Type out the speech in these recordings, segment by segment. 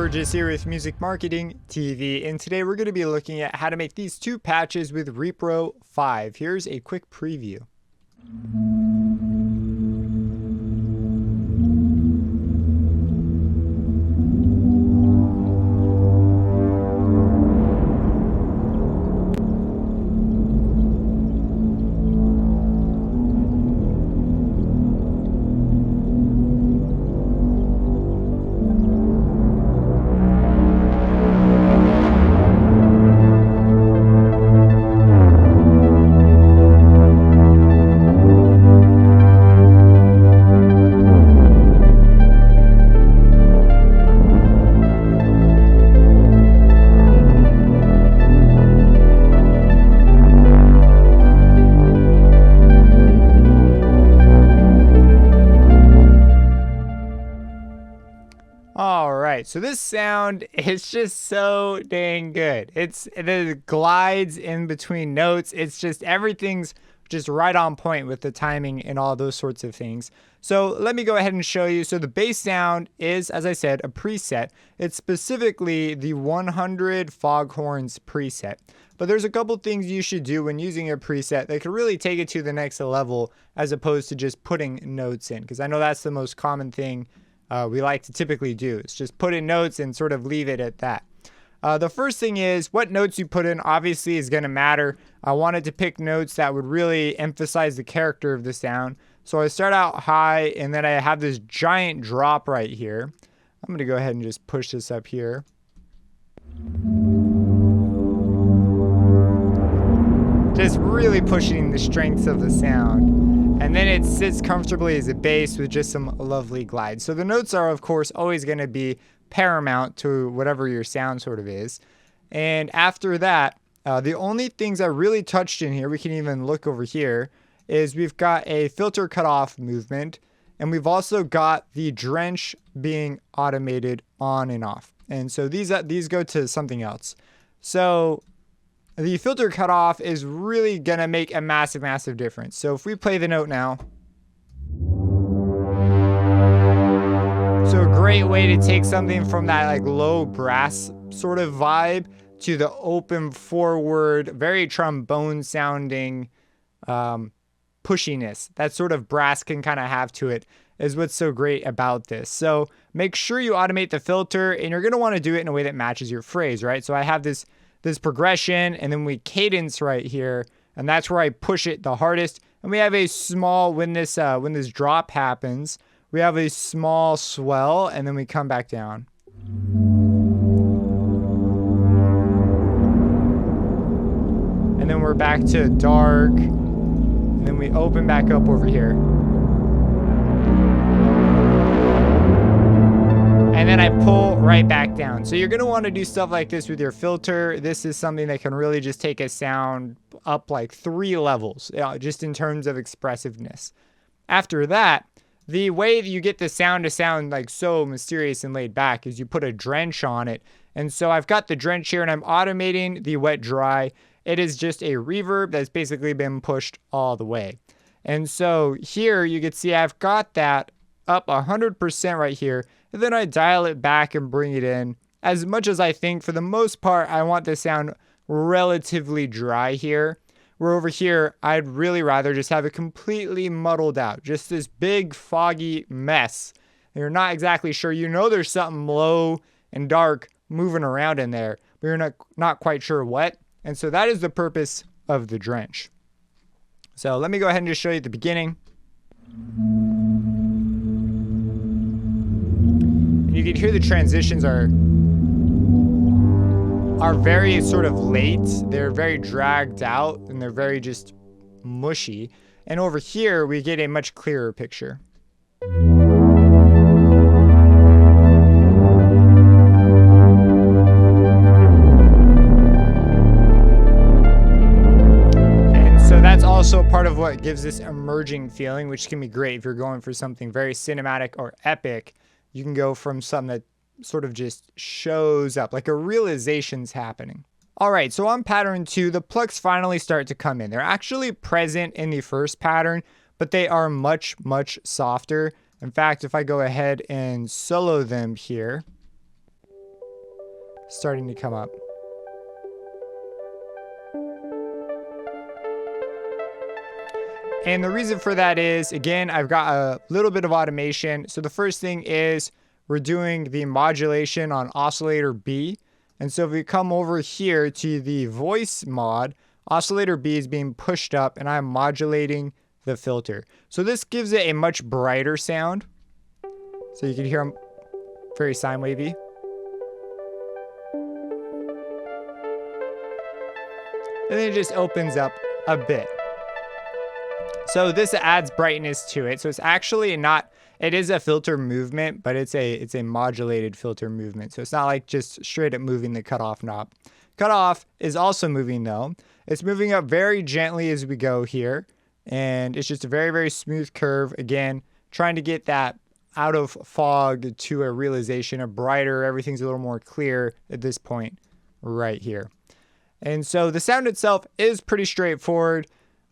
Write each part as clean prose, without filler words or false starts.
Burgess here with Music Marketing TV, and today we're going to be looking at how to make these two patches with Repro 5. Here's a quick preview. Alright, so this sound is just so dang good. It glides in between notes. It's just everything's just right on point with the timing and all those sorts of things. So let me go ahead and show you. So the bass sound is, as I said, a preset. It's specifically the 100 Foghorns preset. But there's a couple things you should do when using a preset that could really take it to the next level as opposed to just putting notes in. Because I know that's the most common thing we like to typically do. Is just put in notes and sort of leave it at that. The first thing is what notes you put in obviously is going to matter. I wanted to pick notes that would really emphasize the character of the sound. So I start out high and then I have this giant drop right here. I'm going to go ahead and just push this up here. Just really pushing the strengths of the sound. And then it sits comfortably as a bass with just some lovely glide. So the notes are, of course, always going to be paramount to whatever your sound sort of is. And after that, the only things I really touched in here, we can even look over here, is we've got a filter cutoff movement. And we've also got the drench being automated on and off. And so these go to something else. So the filter cutoff is really going to make a massive difference. So if we play the note now. So a great way to take something from that like low brass sort of vibe to the open forward, very trombone sounding pushiness that sort of brass can kind of have to it is what's so great about this. So make sure you automate the filter, and you're going to want to do it in a way that matches your phrase, right? So I have this progression, and then we cadence right here, and that's where I push it the hardest. And we have a small, when this drop happens, we have a small swell, and then we come back down. And then we're back to dark, and then we open back up over here. And then I pull right back down. So you're going to want to do stuff like this with your filter. This is something that can really just take a sound up like 3 levels, just in terms of expressiveness. After that, the way that you get the sound to sound like so mysterious and laid back is you put a drench on it. And so I've got the drench here and I'm automating the wet dry. It is just a reverb that's basically been pushed all the way. And so here you can see I've got that up 100% right here. And then I dial it back and bring it in as much as I think. For the most part, I want the sound relatively dry here. Where over here, I'd really rather just have it completely muddled out. Just this big foggy mess. You're not exactly sure. You know there's something low and dark moving around in there, but you're not quite sure what. And so that is the purpose of the drench. So let me go ahead and just show you the beginning. You can hear the transitions are very sort of late. They're very dragged out and they're very just mushy. And over here, we get a much clearer picture. And so that's also part of what gives this emerging feeling, which can be great if you're going for something very cinematic or epic. You can go from something that sort of just shows up, like a realization's happening. All right, so on pattern 2, the plucks finally start to come in. They're actually present in the first pattern, but they are much, much softer. In fact, if I go ahead and solo them here, starting to come up. And the reason for that is, again, I've got a little bit of automation. So the first thing is we're doing the modulation on oscillator B. And so if we come over here to the voice mod, oscillator B is being pushed up and I'm modulating the filter. So this gives it a much brighter sound. So you can hear them very sine wavy. And then it just opens up a bit. So this adds brightness to it. So it's actually not, it is a filter movement, but it's a modulated filter movement. So it's not like just straight up moving the cutoff knob. Cutoff is also moving though. It's moving up very gently as we go here. And it's just a very, very smooth curve. Again, trying to get that out of fog to a realization of brighter. Everything's a little more clear at this point right here. And so the sound itself is pretty straightforward.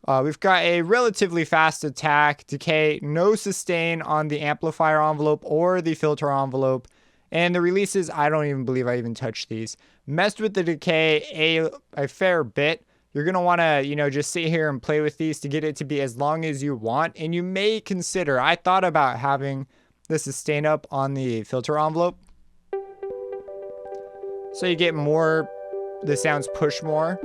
We've got a relatively fast attack, decay, no sustain on the amplifier envelope or the filter envelope. And the releases, I don't even believe I even touched these. Messed with the decay a fair bit. You're going to want to, just sit here and play with these to get it to be as long as you want. And you may consider, I thought about having the sustain up on the filter envelope. So you get more, the sounds push more.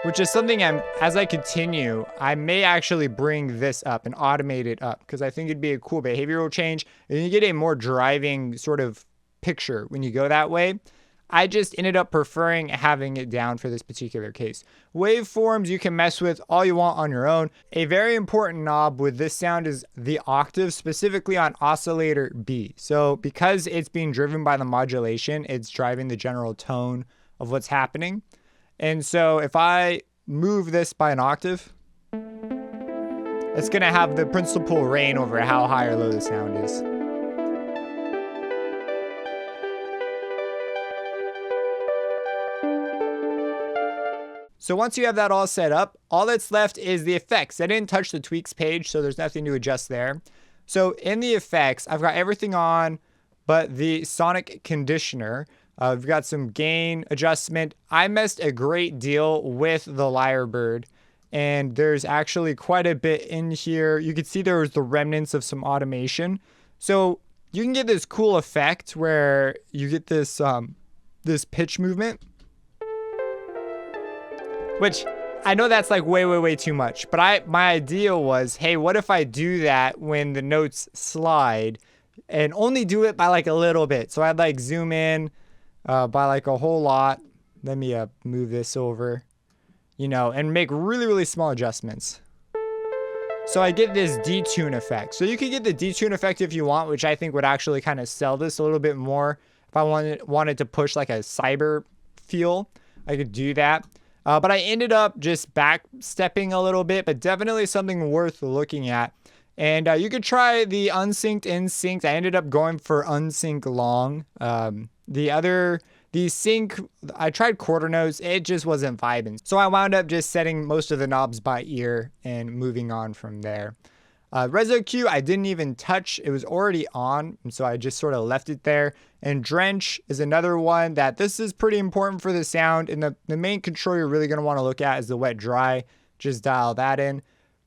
Which is something as I continue, I may actually bring this up and automate it up because I think it'd be a cool behavioral change. And you get a more driving sort of picture when you go that way. I just ended up preferring having it down for this particular case. Waveforms you can mess with all you want on your own. A very important knob with this sound is the octave, specifically on oscillator B. So because it's being driven by the modulation, it's driving the general tone of what's happening. And so if I move this by an octave, it's going to have the principal reign over how high or low the sound is. So once you have that all set up, all that's left is the effects. I didn't touch the tweaks page, so there's nothing to adjust there. So in the effects, I've got everything on but the sonic conditioner. We've got some gain adjustment. I messed a great deal with the Lyrebird, and there's actually quite a bit in here. You can see there was the remnants of some automation. So you can get this cool effect where you get this this pitch movement, which I know that's like way too much, but my idea was, hey, what if I do that when the notes slide and only do it by like a little bit? So I'd like zoom in by like a whole lot. Let me move this over, and make really small adjustments. So I get this detune effect. So you could get the detune effect if you want, which I think would actually kind of sell this a little bit more. If I wanted to push like a cyber feel, I could do that. But I ended up just back stepping a little bit, but definitely something worth looking at. And you could try the unsynced in synced. I ended up going for unsync long. The sync, I tried quarter notes. It just wasn't vibing. So I wound up just setting most of the knobs by ear and moving on from there. Reso Q, I didn't even touch. It was already on, and so I just sort of left it there. And drench is another one that this is pretty important for the sound. And the main control you're really going to want to look at is the wet dry. Just dial that in.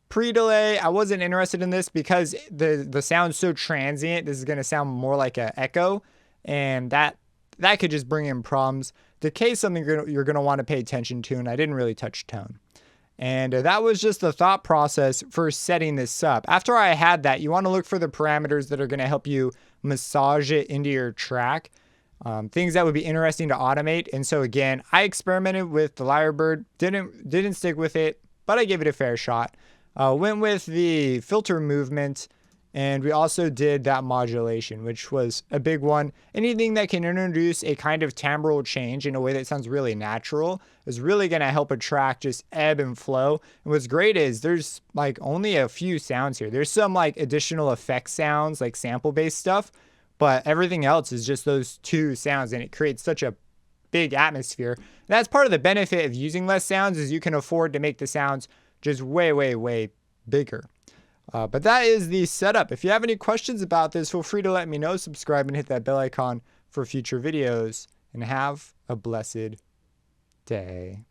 Pre-delay, I wasn't interested in this because the sound's so transient. This is going to sound more like an echo, and that could just bring in problems. Decay is something you're going to want to pay attention to, and I didn't really touch tone. And that was just the thought process for setting this up. After I had that, you want to look for the parameters that are going to help you massage it into your track. Things that would be interesting to automate. And so again, I experimented with the Lyrebird, didn't stick with it, but I gave it a fair shot. Went with the filter movement, and we also did that modulation, which was a big one. Anything that can introduce a kind of timbral change in a way that sounds really natural is really going to help a track just ebb and flow. And what's great is there's like only a few sounds here. There's some like additional effect sounds, like sample-based stuff, but everything else is just those two sounds, and it creates such a big atmosphere. And that's part of the benefit of using less sounds, is you can afford to make the sounds just way bigger. But that is the setup. If you have any questions about this, feel free to let me know. Subscribe and hit that bell icon for future videos. And have a blessed day.